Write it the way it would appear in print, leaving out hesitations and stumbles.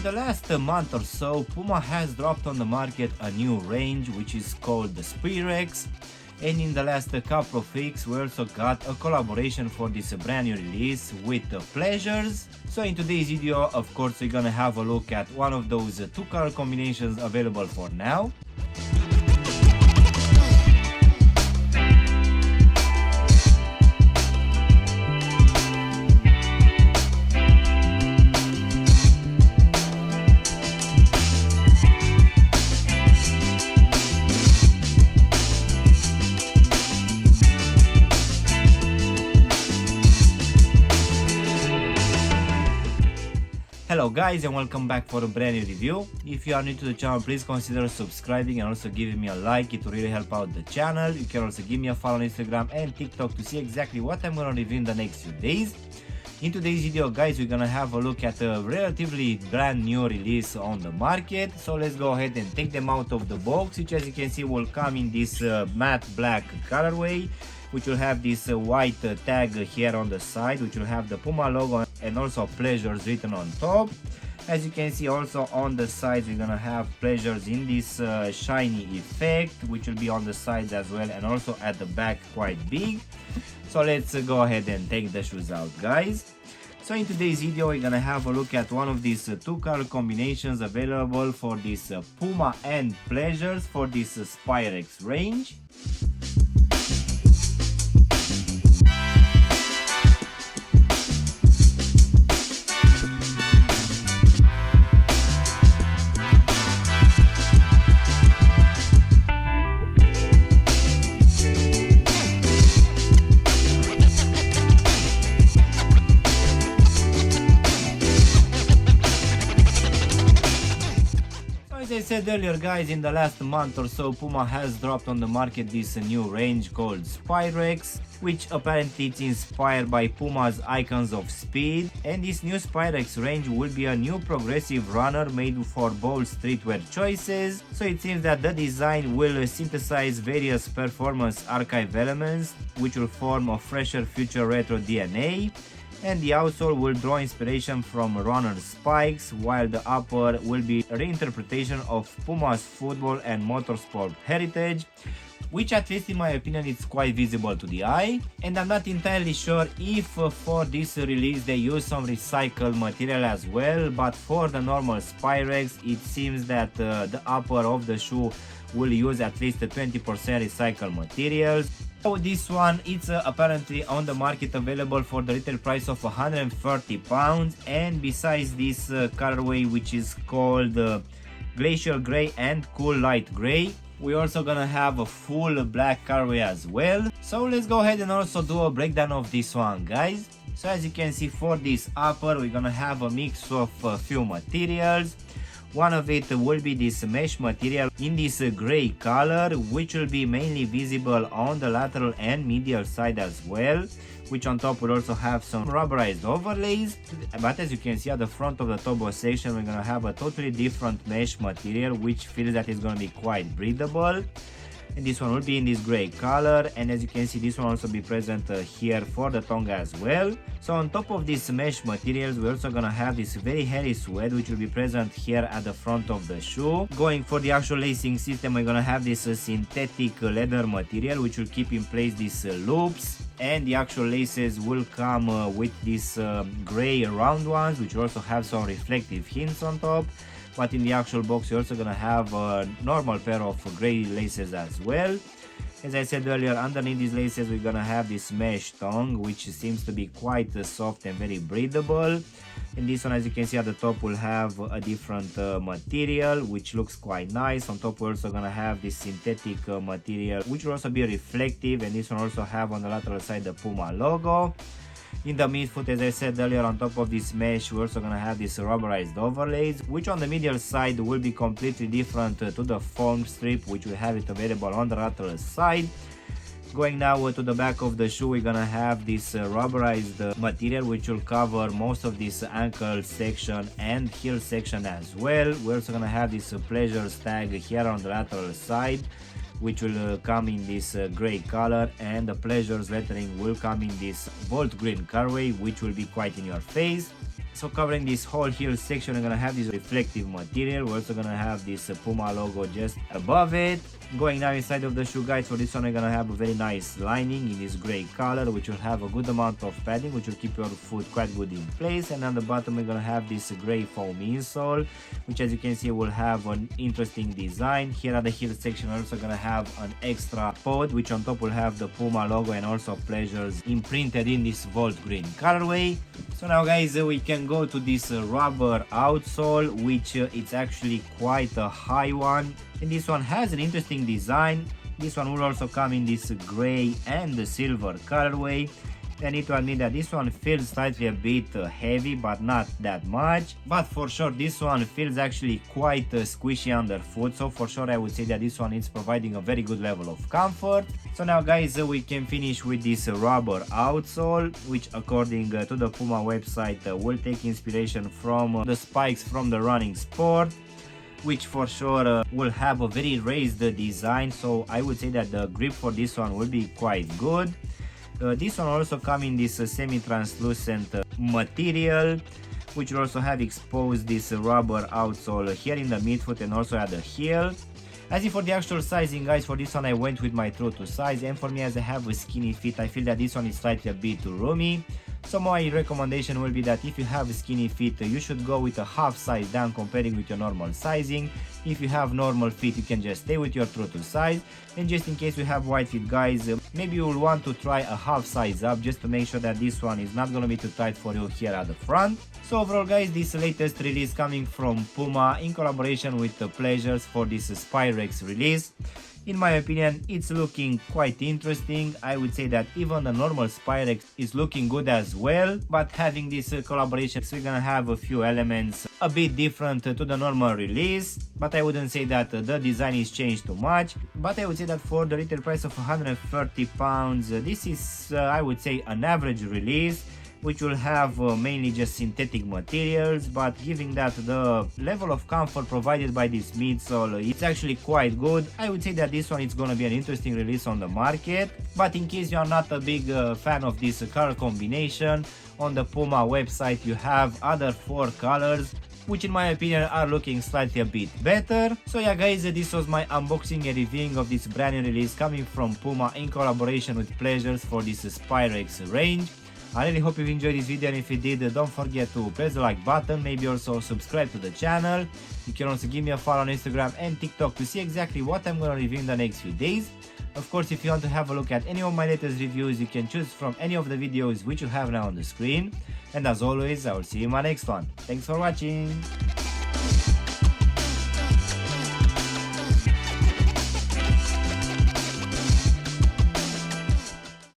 the last month or so, Puma has dropped on the market a new range which is called the Spirex, and in the last couple of weeks we also got a collaboration for this brand new release with Pleasures. So in today's video, of course, we're gonna have a look at one of those two color combinations available for now. Hello guys, and welcome back for a brand new review. If you are new to the channel, please consider subscribing and also giving me a like. It will really help out the channel. You can also give me a follow on Instagram and TikTok to see exactly what I'm gonna review in the next few days. In today's video, guys, we're gonna have a look at a relatively brand new release on the market. So let's go ahead and take them out of the box, which, as you can see, will come in this matte black colorway, which will have this white tag here on the side, which will have the Puma logo and also Pleasures written on top. As you can see, also on the sides we're gonna have Pleasures in this shiny effect, which will be on the sides as well, and also at the back quite big. So let's go ahead and take the shoes out, guys. So in today's video, we're gonna have a look at one of these two color combinations available for this Puma and Pleasures for this Spirex range. As I said earlier, guys, in the last month or so, Puma has dropped on the market this new range called Spirex, which apparently it's inspired by Puma's icons of speed. And this new Spirex range will be a new progressive runner made for bold streetwear choices. So it seems that the design will synthesize various performance archive elements, which will form a fresher future retro DNA. And the outsole will draw inspiration from runner's spikes, while the upper will be a reinterpretation of Puma's football and motorsport heritage, which, at least in my opinion, is quite visible to the eye. And I'm not entirely sure if for this release they use some recycled material as well, but for the normal Spirex it seems that the upper of the shoe will use at least 20% recycled materials. So this one, it's apparently on the market available for the retail price of £130, and besides this colorway, which is called Glacial Grey and Cool Light Grey, we're also gonna have a full black colorway as well. So let's go ahead and also do a breakdown of this one, guys. So as you can see, for this upper we're gonna have a mix of a few materials. One of it will be this mesh material in this grey color, which will be mainly visible on the lateral and medial side as well, which on top will also have some rubberized overlays. But as you can see, at the front of the turbo section we're gonna have a totally different mesh material, which feels that it's gonna be quite breathable. And this one will be in this grey color, and as you can see, this one will also be present here for the tongue as well. So on top of these mesh materials, we're also gonna have this very hairy suede, which will be present here at the front of the shoe. Going for the actual lacing system, we're gonna have this synthetic leather material, which will keep in place these loops, and the actual laces will come with these grey round ones, which will also have some reflective hints on top. But in the actual box you're also gonna have a normal pair of grey laces as well. As I said earlier, underneath these laces we're gonna have this mesh tongue, which seems to be quite soft and very breathable. And this one, as you can see at the top, will have a different material, which looks quite nice. On top we're also gonna have this synthetic material, which will also be reflective, and this one also have on the lateral side the Puma logo. In the midfoot, as I said earlier, on top of this mesh we're also gonna have these rubberized overlays, which on the medial side will be completely different to the foam strip, which we have it available on the lateral side. Going now to the back of the shoe, we're gonna have this rubberized material, which will cover most of this ankle section and heel section as well. We're also gonna have this Pleasures tag here on the lateral side, which will come in this gray color, and the Pleasures lettering will come in this volt green colorway, which will be quite in your face. So covering this whole heel section, we're gonna have this reflective material. We're also gonna have this Puma logo just above it. Going now inside of the shoe, guys, for this one we're gonna have a very nice lining in this gray color, which will have a good amount of padding, which will keep your foot quite good in place. And on the bottom we're gonna have this gray foam insole, which as you can see will have an interesting design. Here at the heel section we're also gonna have an extra pod, which on top will have the Puma logo and also Pleasures imprinted in this Volt Green colorway. So now, guys, we can go to this rubber outsole, which it's actually quite a high one. And this one has an interesting design. This one will also come in this gray and the silver colorway. I need to admit that this one feels slightly a bit heavy, but not that much. But for sure this one feels actually quite squishy underfoot, so for sure I would say that this one is providing a very good level of comfort. So now, guys, we can finish with this rubber outsole, which according to the Puma website will take inspiration from the spikes from the running sport, which for sure will have a very raised design, so I would say that the grip for this one will be quite good. This one also comes in this semi-translucent material, which will also have exposed this rubber outsole here in the midfoot and also at the heel. As for the actual sizing, guys, for this one I went with my true to size, and for me, as I have a skinny feet, I feel that this one is slightly a bit too roomy. So my recommendation will be that if you have skinny feet, you should go with a half size down comparing with your normal sizing. If you have normal feet, you can just stay with your true to size. And just in case you have wide feet, guys, maybe you will want to try a half size up just to make sure that this one is not gonna be too tight for you here at the front. So overall, guys, this latest release coming from Puma in collaboration with the Pleasures for this Spirex release. In my opinion, it's looking quite interesting. I would say that even the normal Spirex is looking good as well, but having this collaboration, we're gonna have a few elements a bit different to the normal release, but I wouldn't say that the design is changed too much. But I would say that for the retail price of £130, this is I would say an average release, which will have mainly just synthetic materials, but giving that the level of comfort provided by this midsole, it's actually quite good. I would say that this one is gonna be an interesting release on the market, but in case you are not a big fan of this color combination, on the Puma website you have other 4 colors, which in my opinion are looking slightly a bit better. So yeah, guys, this was my unboxing and reviewing of this brand new release coming from Puma in collaboration with Pleasures for this Spirex range. I really hope you enjoyed this video, and if you did, don't forget to press the like button, maybe also subscribe to the channel. You can also give me a follow on Instagram and TikTok to see exactly what I'm gonna review in the next few days. Of course, if you want to have a look at any of my latest reviews, you can choose from any of the videos which you have now on the screen. And as always, I will see you in my next one. Thanks for watching!